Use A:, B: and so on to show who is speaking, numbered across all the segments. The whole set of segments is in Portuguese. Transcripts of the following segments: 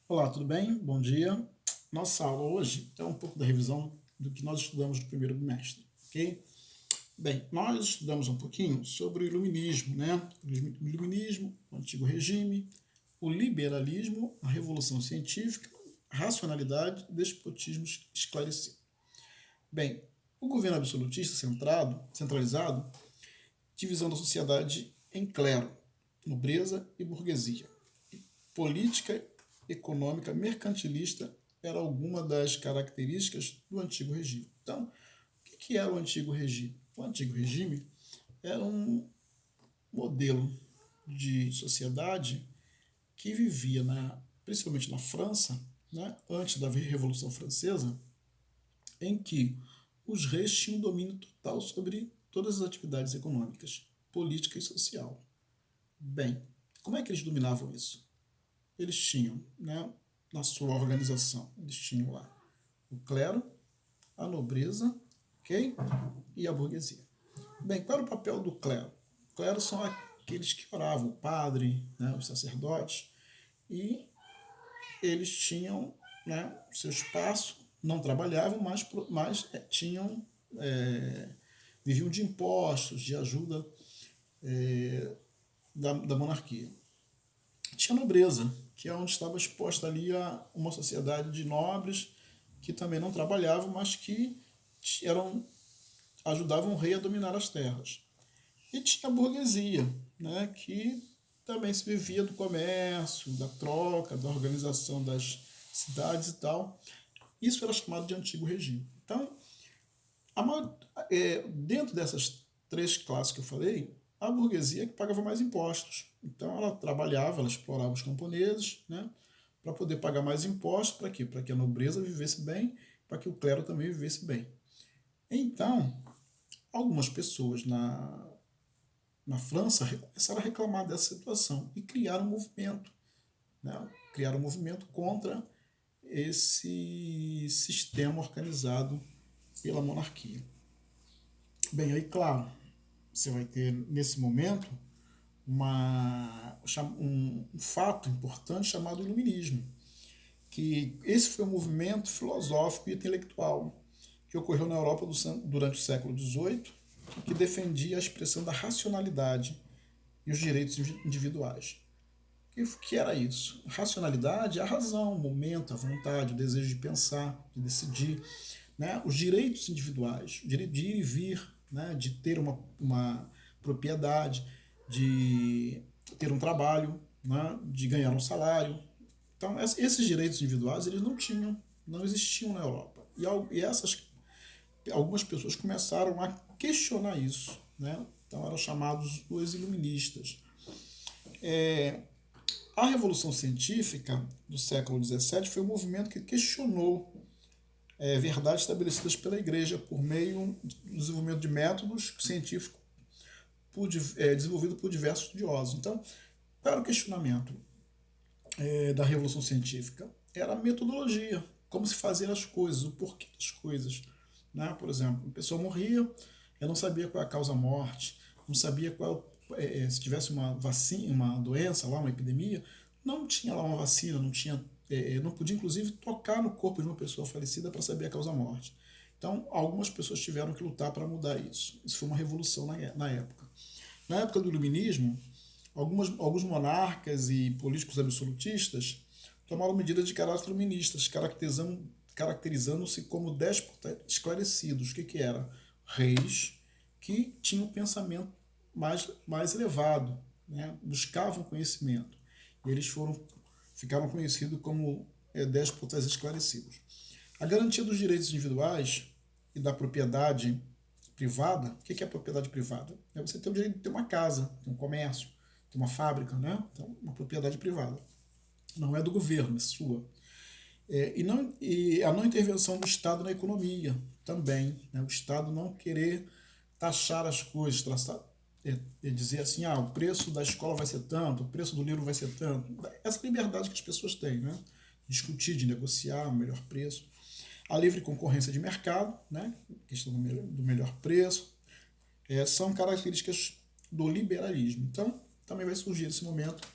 A: Olá, tudo bem? Bom dia. Nossa aula hoje é um pouco da revisão do que nós estudamos no primeiro bimestre, ok? Bem, nós estudamos um pouquinho sobre o iluminismo, né? O iluminismo, o antigo regime, o liberalismo, a revolução científica, a racionalidade e despotismo esclarecido. Bem, o governo absolutista centralizado, divisão da sociedade em clero, nobreza e burguesia. Política econômica mercantilista era alguma das características do antigo regime. Então, o que era o antigo regime? O antigo regime era um modelo de sociedade que vivia, principalmente na França, antes da Revolução Francesa, em que os reis tinham domínio total sobre todas as atividades econômicas, política e social. Bem, como é que eles dominavam isso? Eles tinham, na sua organização, eles tinham lá o clero, a nobreza, ok? E a burguesia. Bem, qual era o papel do clero? O clero são aqueles que oravam, o padre, os sacerdotes, e eles tinham, o seu espaço, não trabalhavam, mas tinham, viviam de impostos, de ajuda da monarquia. Tinha a nobreza, que é onde estava exposta ali a uma sociedade de nobres que também não trabalhavam, mas que ajudavam o rei a dominar as terras. E tinha a burguesia, que também se vivia do comércio, da troca, da organização das cidades e tal. Isso era chamado de antigo regime. Então, dentro dessas três classes que eu falei, a burguesia que pagava mais impostos. Então ela trabalhava, ela explorava os camponeses, para poder pagar mais impostos. Para quê? Para que a nobreza vivesse bem, para que o clero também vivesse bem. Então, algumas pessoas na França começaram a reclamar dessa situação e criaram um movimento. Criaram um movimento contra esse sistema organizado pela monarquia. Bem, aí, claro, você vai ter, nesse momento, um fato importante chamado iluminismo, que esse foi um movimento filosófico e intelectual que ocorreu na Europa durante o século XVIII, que defendia a expressão da racionalidade e os direitos individuais. O que era isso? Racionalidade é a razão, o momento, a vontade, o desejo de pensar, de decidir. Os direitos individuais, o direito de ir e vir, de ter uma propriedade, de ter um trabalho, de ganhar um salário. Então, esses direitos individuais eles não existiam na Europa. E algumas pessoas começaram a questionar isso. Então, eram chamados os iluministas. A Revolução Científica do século XVII foi um movimento que questionou verdades estabelecidas pela Igreja por meio do desenvolvimento de métodos científicos desenvolvido por diversos estudiosos. Então, qual era o questionamento da Revolução Científica? Era a metodologia, como se fazer as coisas, o porquê das coisas. Por exemplo, a pessoa morria, eu não sabia qual é a causa da morte, não sabia se tivesse uma vacina, uma doença lá, uma epidemia, não tinha lá uma vacina, não podia inclusive tocar no corpo de uma pessoa falecida para saber a causa da morte. Então, algumas pessoas tiveram que lutar para mudar isso. Isso foi uma revolução na época. Na época do Iluminismo, alguns monarcas e políticos absolutistas tomaram medidas de caráter iluministas, caracterizando-se como déspotas esclarecidos. O que era? Reis que tinham um pensamento mais elevado, buscavam conhecimento. E eles ficaram conhecidos como déspotas esclarecidos. A garantia dos direitos individuais e da propriedade privada. O que é a propriedade privada? É você ter o direito de ter uma casa, ter um comércio, ter uma fábrica, Então, uma propriedade privada. Não é do governo, é sua. E a não intervenção do Estado na economia também. O Estado não querer taxar as coisas, dizer assim, o preço da escola vai ser tanto, o preço do livro vai ser tanto. Essa liberdade que as pessoas têm, discutir, de negociar o melhor preço. A livre concorrência de mercado, questão do melhor preço, são características do liberalismo. Então, também vai surgir nesse momento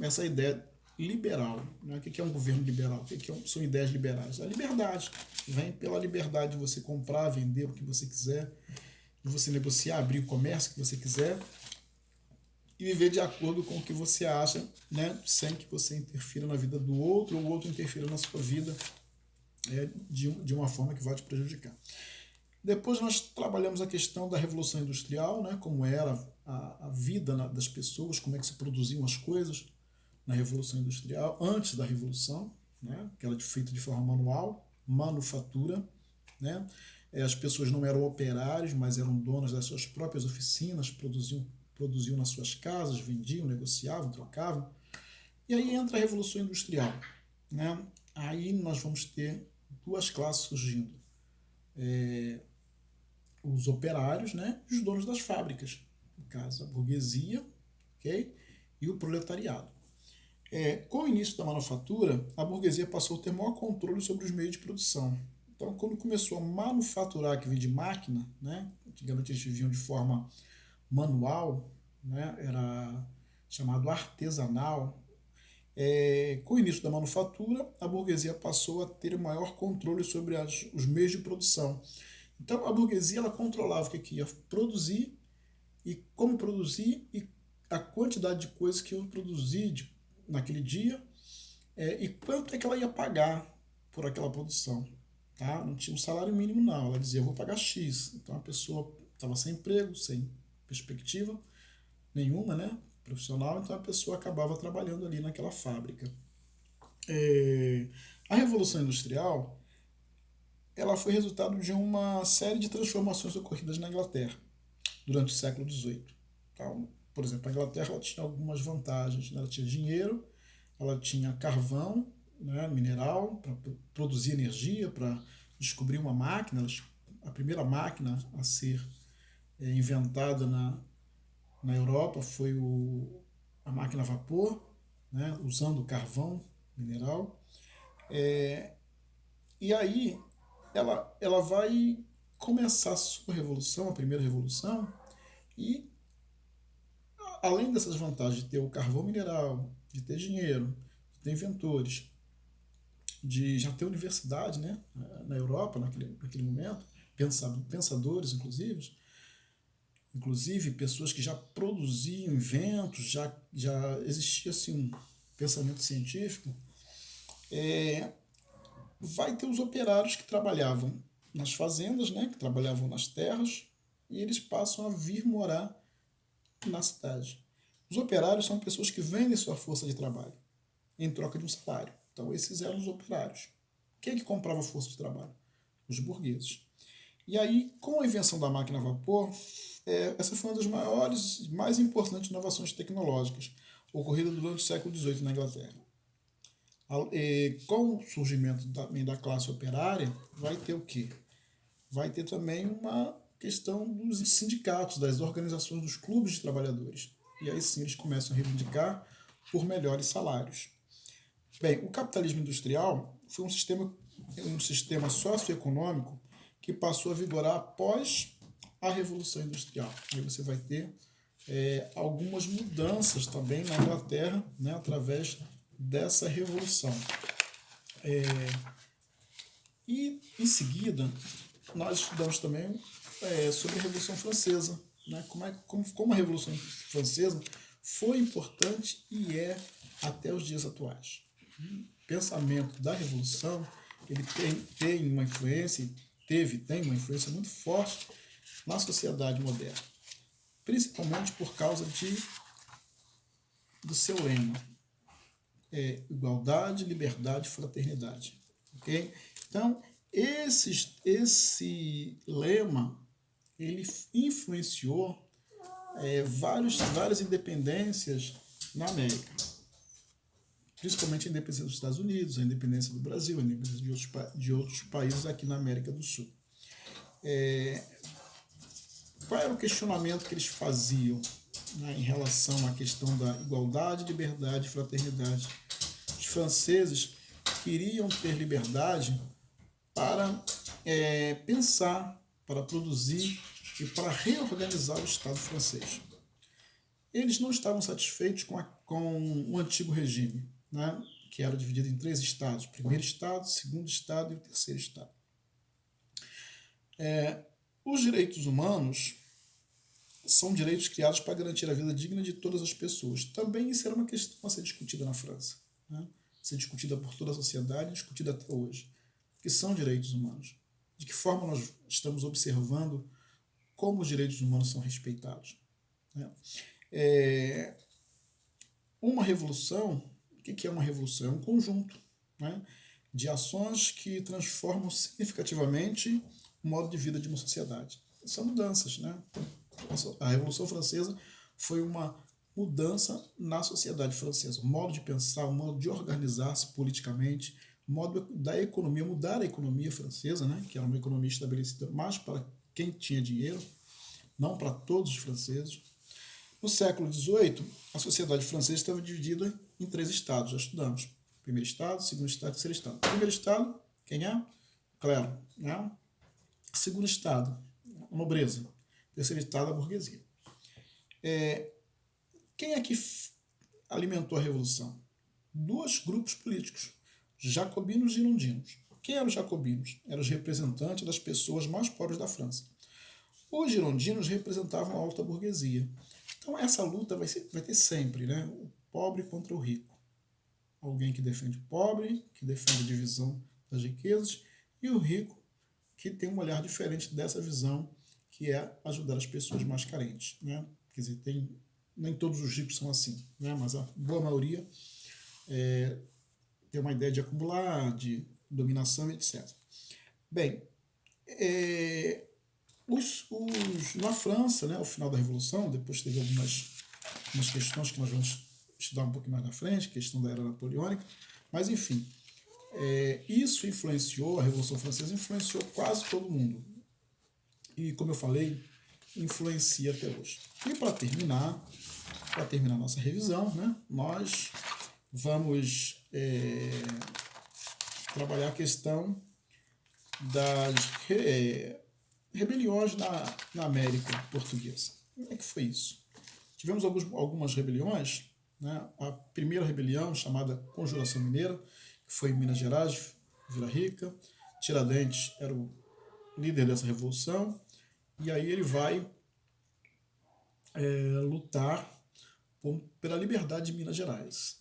A: essa ideia liberal. Né? O que é um governo liberal? O que são ideias liberais? A liberdade. Vem pela liberdade de você comprar, vender o que você quiser, de você negociar, abrir o comércio que você quiser e viver de acordo com o que você acha, né? Sem que você interfira na vida do outro ou o outro interfira na sua vida de uma forma que vai te prejudicar. Depois nós trabalhamos a questão da Revolução Industrial, né? Como era a vida das pessoas, como é que se produziam as coisas na Revolução Industrial, antes da Revolução, né? Que era feita de forma manual, manufatura, né? As pessoas não eram operários, mas eram donas das suas próprias oficinas, produziam nas suas casas, vendiam, negociavam, trocavam. E aí entra a Revolução Industrial, né? Aí nós vamos ter duas classes surgindo. Os operários, né? E os donos das fábricas. No caso, a burguesia, ok? E o proletariado. Com o início da manufatura, a burguesia passou a ter maior controle sobre os meios de produção. Então, quando começou a manufaturar, que vem de máquina, né? Antigamente eles viviam de forma manual, né? Era chamado artesanal. Com o início da manufatura, a burguesia passou a ter maior controle sobre os meios de produção. Então, a burguesia ela controlava o que ia produzir e como produzir e a quantidade de coisas que ia produzir naquele dia e quanto é que ela ia pagar por aquela produção. Tá? Não tinha um salário mínimo, não. Ela dizia, eu vou pagar X. Então, a pessoa estava sem emprego, sem perspectiva nenhuma, né? Profissional, então a pessoa acabava trabalhando ali naquela fábrica. A Revolução Industrial ela foi resultado de uma série de transformações ocorridas na Inglaterra durante o século XVIII. Então, por exemplo, a Inglaterra ela tinha algumas vantagens. Né? Ela tinha dinheiro, ela tinha carvão, né, mineral, para produzir energia, para descobrir uma máquina. A primeira máquina a ser inventada na Europa foi a máquina a vapor, né, usando carvão mineral. E aí ela vai começar a sua revolução, a primeira revolução, e além dessas vantagens de ter o carvão mineral, de ter dinheiro, de ter inventores, de já ter universidade, né, na Europa naquele momento, pensadores inclusive pessoas que já produziam inventos, já existia assim, um pensamento científico, vai ter os operários que trabalhavam nas fazendas, né, que trabalhavam nas terras, e eles passam a vir morar na cidade. Os operários são pessoas que vendem sua força de trabalho em troca de um salário. Então, esses eram os operários. Quem é que comprava força de trabalho? Os burgueses. E aí, com a invenção da máquina a vapor, essa foi uma das maiores, mais importantes inovações tecnológicas ocorridas durante o século XVIII na Inglaterra. Com o surgimento também da classe operária, vai ter o quê? Vai ter também uma questão dos sindicatos, das organizações dos clubes de trabalhadores. E aí sim eles começam a reivindicar por melhores salários. Bem, o capitalismo industrial foi um sistema socioeconômico que passou a vigorar após a Revolução Industrial. Aí você vai ter algumas mudanças também na Inglaterra, né, através dessa revolução. E em seguida nós estudamos também sobre a Revolução Francesa, né, como a Revolução Francesa foi importante e é até os dias atuais. O pensamento da Revolução ele tem uma influência, tem uma influência muito forte na sociedade moderna, principalmente por causa do seu lema, igualdade, liberdade, fraternidade. Okay? Então, esse lema ele influenciou várias independências na América, principalmente a independência dos Estados Unidos, a independência do Brasil, a independência de outros países aqui na América do Sul. Qual era o questionamento que eles faziam, né, em relação à questão da igualdade, liberdade e fraternidade? Os franceses queriam ter liberdade para pensar, para produzir e para reorganizar o Estado francês. Eles não estavam satisfeitos com o antigo regime. né, que era dividida em 3 estados: primeiro estado, segundo estado e o terceiro estado. Os direitos humanos são direitos criados para garantir a vida digna de todas as pessoas. Também isso era uma questão a ser discutida na França, né? Ser discutida por toda a sociedade, discutida até hoje. O que são direitos humanos? De que forma nós estamos observando como os direitos humanos são respeitados, né? Uma revolução, o que é uma revolução? É um conjunto, né, de ações que transformam significativamente o modo de vida de uma sociedade. São mudanças, né? A Revolução Francesa foi uma mudança na sociedade francesa, o modo de pensar, o modo de organizar-se politicamente, o modo da economia, mudar a economia francesa, né, que era uma economia estabelecida mais para quem tinha dinheiro, não para todos os franceses. No século XVIII, a sociedade francesa estava dividida em 3 estados, já estudamos. Primeiro estado, segundo estado e terceiro estado. Primeiro estado, quem é? Clero, né? Segundo estado, a nobreza. Terceiro estado, a burguesia. Quem é que alimentou a revolução? 2 grupos políticos, jacobinos e girondinos. Quem eram os jacobinos? Eram os representantes das pessoas mais pobres da França. Os girondinos representavam a alta burguesia. Então essa luta vai ter sempre, né? O pobre contra o rico. Alguém que defende o pobre, que defende a divisão das riquezas, e o rico que tem um olhar diferente dessa visão, que é ajudar as pessoas mais carentes, né? Quer dizer, nem todos os ricos são assim, né? Mas a boa maioria tem uma ideia de acumular, de dominação, etc. Bem, na França, né, ao final da Revolução, depois teve algumas questões que nós vamos estudar um pouco mais na frente, questão da era napoleônica, mas enfim, isso influenciou, a Revolução Francesa influenciou quase todo mundo. E como eu falei, influencia até hoje. E para terminar nossa revisão, né, nós vamos trabalhar a questão das rebeliões na América Portuguesa. Como é que foi isso? Tivemos algumas rebeliões, né? A primeira rebelião, chamada Conjuração Mineira, que foi em Minas Gerais, Vila Rica. Tiradentes era o líder dessa revolução, e aí ele vai lutar pela liberdade de Minas Gerais.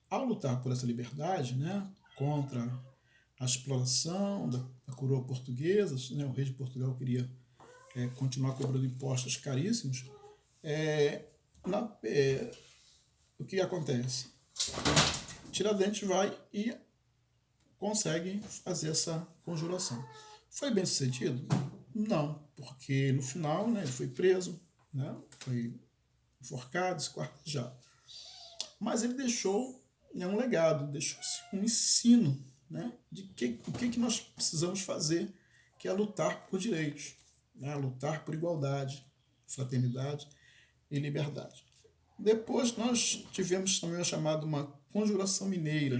A: Ao lutar por essa liberdade, né, contra a exploração da coroa portuguesa, né, o rei de Portugal queria continuar cobrando impostos caríssimos, o que acontece? Tiradentes vai e consegue fazer essa conjuração. Foi bem sucedido? Não, porque no final, né, ele foi preso, né, foi enforcado, esquartejado. Mas ele deixou um legado, deixou um ensino, né, de o que nós precisamos fazer, que é lutar por direitos, né, lutar por igualdade, fraternidade e liberdade. Depois nós tivemos também a chamada uma Conjuração Mineira,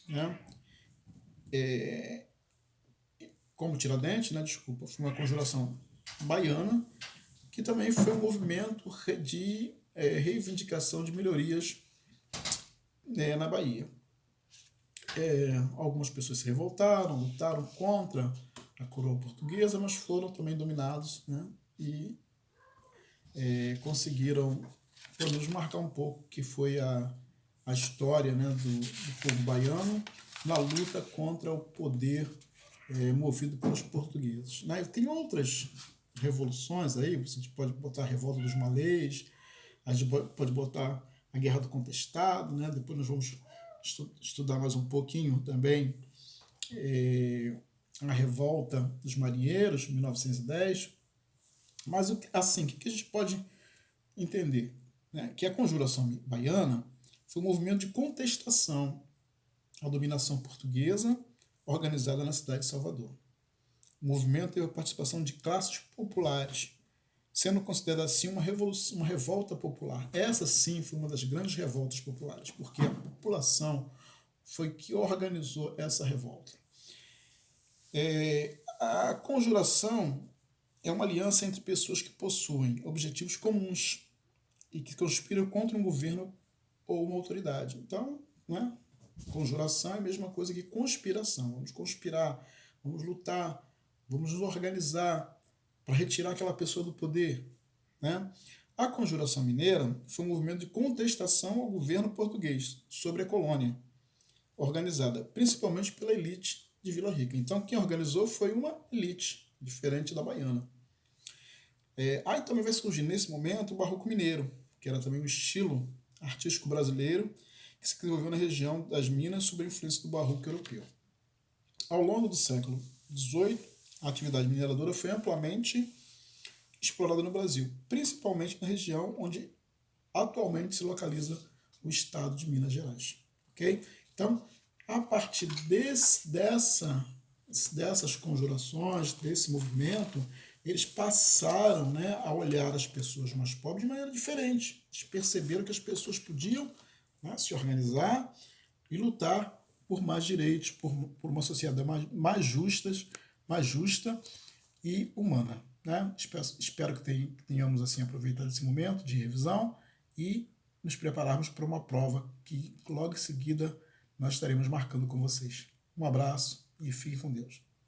A: né, como Tiradentes, né, desculpa, foi uma conjuração baiana, que também foi um movimento de reivindicação de melhorias na Bahia. Algumas pessoas se revoltaram, lutaram contra a coroa portuguesa, mas foram também dominados, né, e conseguiram, pelo menos, marcar um pouco que foi a história, né, do povo baiano na luta contra o poder movido pelos portugueses. Né? Tem outras revoluções aí, você pode botar a Revolta dos Malês, a gente pode botar a Guerra do Contestado, né? Depois nós vamos estudar mais um pouquinho também a Revolta dos Marinheiros, 1910. Mas, assim, o que a gente pode entender? Né? Que a Conjuração Baiana foi um movimento de contestação à dominação portuguesa organizada na cidade de Salvador. O movimento teve a participação de classes populares, sendo considerada assim uma revolta popular. Essa sim foi uma das grandes revoltas populares, porque a população foi que organizou essa revolta. A conjuração é uma aliança entre pessoas que possuem objetivos comuns e que conspiram contra um governo ou uma autoridade. Então, né, conjuração é a mesma coisa que conspiração. Vamos conspirar, vamos lutar, vamos nos organizar para retirar aquela pessoa do poder, né? A Conjuração Mineira foi um movimento de contestação ao governo português sobre a colônia, organizada principalmente pela elite de Vila Rica. Então, quem organizou foi uma elite, diferente da baiana. Aí também vai surgir nesse momento o Barroco Mineiro, que era também um estilo artístico brasileiro que se desenvolveu na região das Minas sob a influência do Barroco europeu. Ao longo do século XVIII, a atividade mineradora foi amplamente explorada no Brasil, principalmente na região onde atualmente se localiza o estado de Minas Gerais. Okay? Então, a partir dessas conjurações, desse movimento, eles passaram, né, a olhar as pessoas mais pobres de maneira diferente. Eles perceberam que as pessoas podiam, né, se organizar e lutar por mais direitos, por uma sociedade mais justa e humana. Né? Espero que tenhamos assim aproveitado esse momento de revisão e nos prepararmos para uma prova que logo em seguida nós estaremos marcando com vocês. Um abraço e fiquem com Deus.